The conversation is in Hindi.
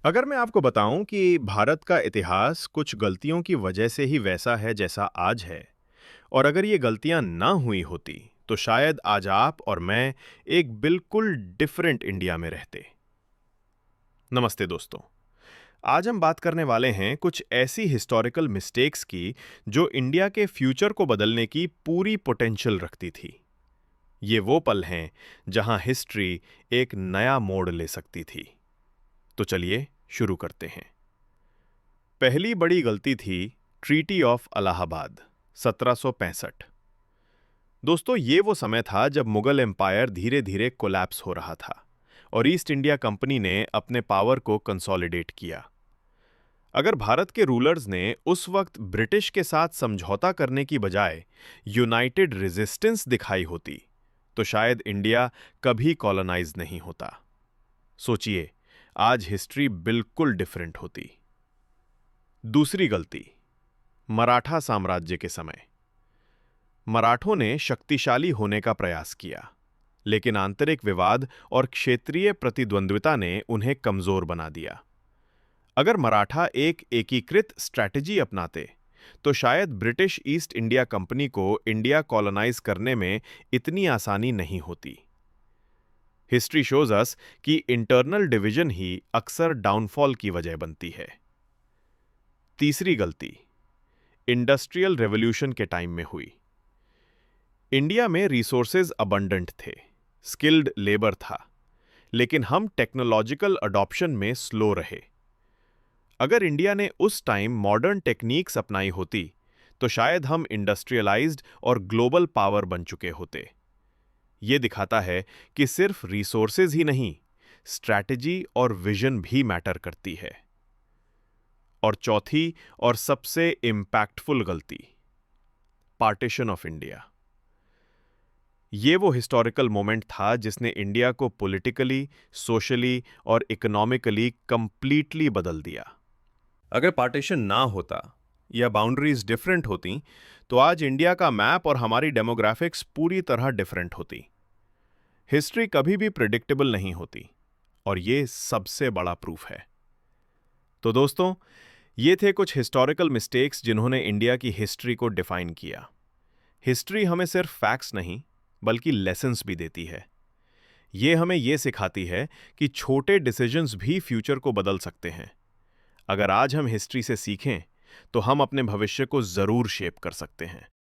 अगर मैं आपको बताऊं कि भारत का इतिहास कुछ गलतियों की वजह से ही वैसा है जैसा आज है, और अगर ये गलतियां ना हुई होती, तो शायद आज आप और मैं एक बिल्कुल डिफरेंट इंडिया में रहते। नमस्ते दोस्तों। आज हम बात करने वाले हैं कुछ ऐसी हिस्टोरिकल मिस्टेक्स की जो इंडिया के फ्यूचर को बदलने की पूरी पोटेंशियल रखती थी। ये वो पल हैं जहां हिस्ट्री एक नया मोड़ ले सकती थी। तो चलिए शुरू करते हैं। पहली बड़ी गलती थी ट्रीटी ऑफ इलाहाबाद 1765। दोस्तों, ये वो समय था जब मुगल एम्पायर धीरे धीरे कोलैप्स हो रहा था और ईस्ट इंडिया कंपनी ने अपने पावर को कंसोलिडेट किया। अगर भारत के रूलर्स ने उस वक्त ब्रिटिश के साथ समझौता करने की बजाय यूनाइटेड रेजिस्टेंस दिखाई होती, तो शायद इंडिया कभी कॉलोनाइज नहीं होता। सोचिए, आज हिस्ट्री बिल्कुल डिफरेंट होती। दूसरी गलती, मराठा साम्राज्य के समय। मराठों ने शक्तिशाली होने का प्रयास किया, लेकिन आंतरिक विवाद और क्षेत्रीय प्रतिद्वंद्विता ने उन्हें कमजोर बना दिया। अगर मराठा एक एकीकृत स्ट्रैटेजी अपनाते, तो शायद ब्रिटिश ईस्ट इंडिया कंपनी को इंडिया कॉलोनाइज करने में इतनी आसानी नहीं होती। हिस्ट्री शोज अस कि इंटरनल डिवीजन ही अक्सर डाउनफॉल की वजह बनती है। तीसरी गलती इंडस्ट्रियल रेवोल्यूशन के टाइम में हुई। इंडिया में रिसोर्सेज अबंडेंट थे, स्किल्ड लेबर था, लेकिन हम टेक्नोलॉजिकल अडॉप्शन में स्लो रहे। अगर इंडिया ने उस टाइम मॉडर्न टेक्निक्स अपनाई होती, तो शायद हम इंडस्ट्रियलाइज्ड और ग्लोबल पावर बन चुके होते। ये दिखाता है कि सिर्फ रिसोर्सेज ही नहीं, स्ट्रैटेजी और विजन भी मैटर करती है। और चौथी और सबसे इंपैक्टफुल गलती, पार्टीशन ऑफ इंडिया। ये वो हिस्टोरिकल मोमेंट था जिसने इंडिया को पॉलिटिकली, सोशली और इकोनॉमिकली कंप्लीटली बदल दिया। अगर पार्टीशन ना होता या बाउंड्रीज डिफरेंट होती, तो आज इंडिया का मैप और हमारी डेमोग्राफिक्स पूरी तरह डिफरेंट होती। हिस्ट्री कभी भी प्रिडिक्टेबल नहीं होती, और ये सबसे बड़ा प्रूफ है। तो दोस्तों, ये थे कुछ हिस्टोरिकल मिस्टेक्स जिन्होंने इंडिया की हिस्ट्री को डिफाइन किया। हिस्ट्री हमें सिर्फ फैक्ट्स नहीं, बल्कि लेसन्स भी देती है। ये हमें ये सिखाती है कि छोटे डिसीजंस भी फ्यूचर को बदल सकते हैं। अगर आज हम हिस्ट्री से सीखें, तो हम अपने भविष्य को जरूर शेप कर सकते हैं।